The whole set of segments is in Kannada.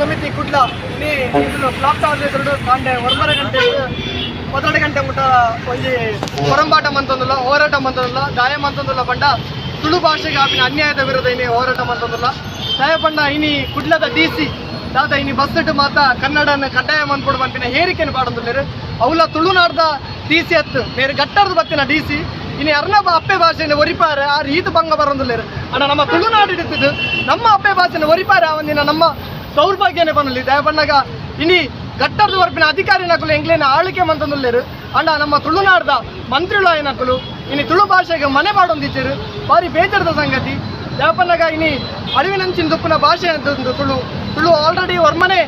ಸಮಿತಿ ಕುಡ್ಲ ಬ್ಲಾಕ್ ಟಾರ್ಗೆಟ್ ಕಾಂಡೆ ಒಂಬರ ಗಂಟೆ ಮೊದಲ ಗಂಟೆ ಮುಟ್ಟ ಒಂಜಿ ಹೊರಂಬಾಟ ಮಂತಂದುಲ್ಲ ಹೋರಾಟ ಮಂತಂದುಲ್ಲ ದಾಯ ಮಂತಂದುಲ್ಲ ಪಂಡ ತುಳು ಭಾಷೆಗೆ ಆಪಿನ ಅನ್ಯಾಯದ ವಿರುದ್ಧ ಇನಿ ಹೋರಾಟ ಮಂತಂದುಲ್ಲ ದಾಯ ಪಂಡ ಇನಿ ಕುಡ್ಲದ DC ದಾದ ಇನಿ ಬಸ್ಸೆಟ್ ಮಾತ ಕನ್ನಡನ ಕಡ್ಡಾಯ ಮಂದ್ಕೊಡು ಪಂಪಿನ ಹೇರಿಕೆಯನ್ನು ಪಾಡೊಂದುಲ್ಲೇರು ಅವಲ ತುಳುನಾಡ್ದ DC ಹತ್ತು ಬೇರೆ ಗಟ್ಟರ್ದು ಬತ್ತಿನ DC ಇನ್ನು ಅರ್ನಬ ಅಪ್ಪೆ ಭಾಷೆಯನ್ನು ಒರಿಪಾರೆ ಆ ರೀತಿ ಭಂಗ ಬರೋದಿಲ್ಲ ಅಣ್ಣ ನಮ್ಮ ತುಳುನಾಡು ಹಿಡಿತಿದ್ದು ನಮ್ಮ ಅಪ್ಪೆ ಭಾಷೆಯನ್ನು ಒರಿಪಾರೆ ಅವನಿನ ನಮ್ಮ ದೌರ್ಭಾಗ್ಯನೇ ಬನ್ನಲಿ ದಯ ಬಣ್ಣಗ ಇನಿ ಗಟ್ಟರ್ದು ವರ್ಪಿನ ಅಧಿಕಾರಿ ನಕಲು ಎಂಗ್ಲೇನ ಆಳ್ಕೆ ಮಂತಂದುಲ್ಲೇರು ಅಣ್ಣ ನಮ್ಮ ತುಳುನಾಡ್ದ ಮಂತ್ರಿಗಳು ಏನಕಲು ಇನಿ ತುಳು ಭಾಷೆಗೆ ಮನೆ ಮಾಡೊಂದಿಚ್ಚರು ಭಾರಿ ಬೇಜಾರದ ಸಂಗತಿ ದಯ ಬಣ್ಣಗ ಇನಿ ಅಳಿವಿನಂಚಿನ ದುಪ್ಪನ ಭಾಷೆ ಅಂತಂದು ತುಳು ತುಳು ಆಲ್ರೆಡಿ ಹೊರ್ಮನೆ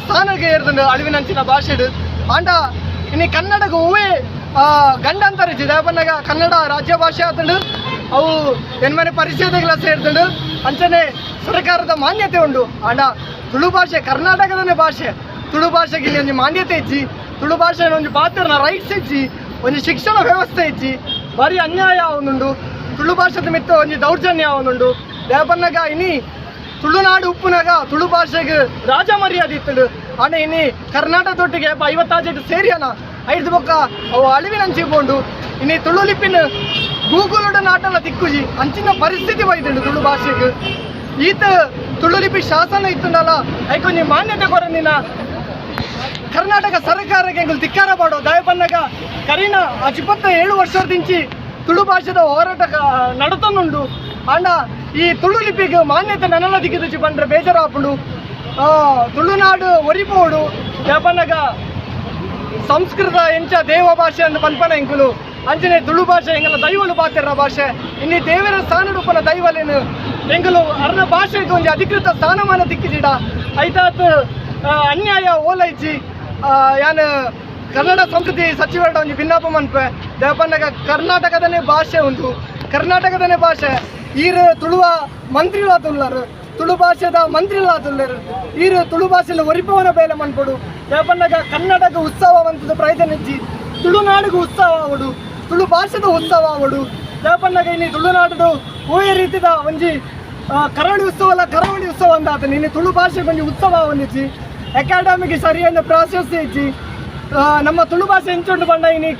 ಸ್ಥಾನಕ್ಕೆ ಏರ್ದಂಡು ಅಳಿವಿನಂಚಿನ ಭಾಷೆಡು ಆಂಡ ಇನಿ ಕನ್ನಡಕ್ಕೆ ಹೂವೇ ಗಂಡಂತರ ದಯಪನ್ನಾಗ ಕನ್ನಡ ರಾಜ್ಯ ಭಾಷೆ ಆತಂಡು ಅವು ಎನ್ಮನೆ ಪರಿಷತ್ಗಳ ಸೇರ್ತಂಡು ಅಂಚನೆ ಸರ್ಕಾರದ ಮಾನ್ಯತೆ ಉಂಡು ಆಂಡ ತುಳು ಭಾಷೆ ಕರ್ನಾಟಕದನೇ ಭಾಷೆ ತುಳು ಭಾಷೆಗೆ ಇಲ್ಲಿ ಒಂದು ಮಾನ್ಯತೆ ಇಚ್ಚಿ ತುಳು ಭಾಷೆ ಒಂದು ಪಾತ್ರನ ರೈಟ್ಸ್ ಇಚ್ಚಿ ಒಂದು ಶಿಕ್ಷಣ ವ್ಯವಸ್ಥೆ ಇಚ್ಚಿ ಭಾರಿ ಅನ್ಯಾಯ ಅವನುಂಡು ತುಳು ಭಾಷೆದ ಮಿತ್ತ ಒಂದು ದೌರ್ಜನ್ಯ ಅವನುಂಡು ದಯಪನ್ನಾಗ ಇನಿ ತುಳುನಾಡು ಉಪ್ಪುನಾಗ ತುಳು ಭಾಷೆಗೆ ರಾಜ ಮರ್ಯಾದೆ ಇತ್ತಡು ಆಂಡ ಇನಿ ಕರ್ನಾಟಕದೊಟ್ಟಿಗೆ 56 ಸೇರಿಯನ ಐದು ಬೊಕ್ಕ ಅವು ಅಳಿವಿನಂಚಿಕೊಂಡು ಇನ್ನು ತುಳು ಲಿಪಿನ ಗೂಗಲ್ ನಾಟನ ತಿಕ್ಕುಜಿ ಅಂಚಿನ ಪರಿಸ್ಥಿತಿ ಬೈದಂಡು ತುಳು ಭಾಷೆಗೆ ಈತ ತುಳು ಲಿಪಿ ಶಾಸನ ಇತ್ತುಂಡಲ್ಲ ಐಕೊಂಜಿ ಮಾನ್ಯತೆ ಕೊರನಿನ ಕರ್ನಾಟಕ ಸರ್ಕಾರಕ್ಕೆ ಎಂಗಳು ಧಿಕ್ಕಾರ ಮಾಡೋ ದಯ ಬನ್ನಗ ಕರೀನ 27 ವರ್ಷದಿಂಚಿ ತುಳು ಭಾಷೆದ ಹೋರಾಟ ನಡತನುಂಡು ಆಂಡ ಈ ತುಳು ಲಿಪಿಗೆ ಮಾನ್ಯತೆ ನನಲ ದಿಕ್ಕಿದಚ್ಚಿ ಬಂದ್ರೆ ಬೇಜಾರಾಪುಂಡು ತುಳುನಾಡು ಒರಿಪೋಡು ದಯ ಬನ್ನಗ ಸಂಸ್ಕೃತ ಎಂಚ ದೇವ ಭಾಷೆ ಅಂತ ಪನ್ಪನ ಎಂಕುಲು ಅಂಚನೆ ತುಳು ಭಾಷೆ ಎಂಗಲ ದೈವಲು ಬಾತಿರ ಭಾಷೆ ಇನ್ನಿ ದೇವರ ಸ್ಥಾನರೂಪನ ದೈವಲೇನು ಎಂಗಲು ಅರ್ನ ಭಾಷೆಗೆ ಒಂದು ಅಧಿಕೃತ ಸ್ಥಾನಮಾನ ದಿಕ್ಕಿಸಿಡ ಐತಾತ್ ಅನ್ಯಾಯ ಓಲೈಚಿ ಯಾನು ಕನ್ನಡ ಸಂಸ್ಕೃತಿ ಸಚಿವರ ಒಂದು ಭಿನ್ನಾಪ ಮನ್ಪೆ ದೇವಪನ್ನಾಗ ಕರ್ನಾಟಕದನೇ ಭಾಷೆ ಉಂಟು ಕರ್ನಾಟಕದನೇ ಭಾಷೆ ಈರು ತುಳುವ ಮಂತ್ರಿಗಳಾತುಳ್ಳರು ತುಳು ಭಾಷೆದ ಮಂತ್ರಿಗಳಾತುಳ್ಳರು ಈರು ತುಳು ಭಾಷೆಯಲ್ಲಿ ಒರಿಪವನ ಬೇಲೆ ಮನ್ಕೊಡು ದೇವಪನ್ನಾಗ ಕನ್ನಡಕ್ಕೆ ಉತ್ಸವ ಅಂತದ ಪ್ರಯತ್ನ ಇಚ್ಚಿ ತುಳುನಾಡಿಗೆ ಉತ್ಸವ ಆವಡು ತುಳು ಭಾಷೆದ ಉತ್ಸವ ಆವಡು ದೇವಪನ್ನಾಗ ಇನ್ನು ತುಳುನಾಡು ಓಯ ರೀತಿದ ಒಂಜಿ ಕರಾವಳಿ ಉತ್ಸವ ಅಲ್ಲ ಕರಾವಳಿ ಉತ್ಸವ ಅಂತ ಆತ ಇನ್ನು ತುಳು ಭಾಷೆಗೆ ಒಂಜಿ ಉತ್ಸವ ಒಂದಿಚ್ಚಿ ಅಕಾಡೆಮಿಗೆ ಸರಿಯಾದ ಪ್ರಾಶಸ್ತ್ಯ ಇಚ್ಚಿ ನಮ್ಮ ತುಳು ಭಾಷೆ ಎಂಚುಂಡು ಬಂಡ ಇನ್ನು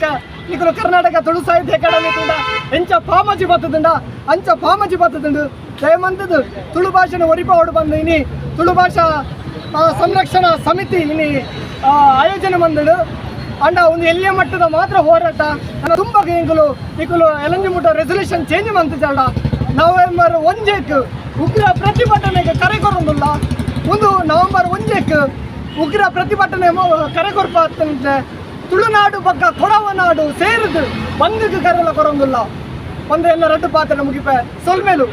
ಕರ್ನಾಟಕ ತುಳು ಸಾಹಿತ್ಯ ಅಕಾಡೆಮಿ ಕೂಡ ಎಂಚ ಪಾಮಜಿ ಬತ್ತದುಂಡ ಅಂಚ ಪಾಮಜಿ ಬತ್ತದುಂಡು ದಯಮಂತದ್ದು ತುಳು ಭಾಷೆನ ಒರಿಪಾಡು ಬಂದು ಇನಿ ತುಳು ಭಾಷಾ ಸಂರಕ್ಷಣಾ ಸಮಿತಿ ಇನಿ ಆಯೋಜನೆ ಬಂದಳು ಅಂಡ ಒಂದು ಎಲ್ಲಿಯ ಮಟ್ಟದ ಮಾತ್ರ ಹೋರಾಟ ತುಂಬ ಈಗಲು ಎಲಂಜಿ ಮುಟ್ಟ ರೆಸಲ್ಯೂಷನ್ ಚೇಂಜ್ ಮಂತಿದ್ದಾಳ ನವೆಂಬರ್ 1 ಉಗ್ರ ಪ್ರತಿಭಟನೆಗೆ ಕರೆ ಕೊರೊಂದಿಲ್ಲ ಒಂದು ನವೆಂಬರ್ 1 ಉಗ್ರ ಪ್ರತಿಭಟನೆ ಕರೆ ಕೊರಪಂತೆ ತುಳುನಾಡು ಬಗ್ಗ ಕೊಡವನಾಡು ಸೇರಿದು ಬಂದಿಗೆ ಕರೆಲ್ಲ ಕೊರೊಂದಿಲ್ಲ ಒಂದು ಎಲ್ಲ ರಡ್ಡು ಪಾತ್ರ ಮುಗಿಪೆ ಸೊಲ್ಮೇಲು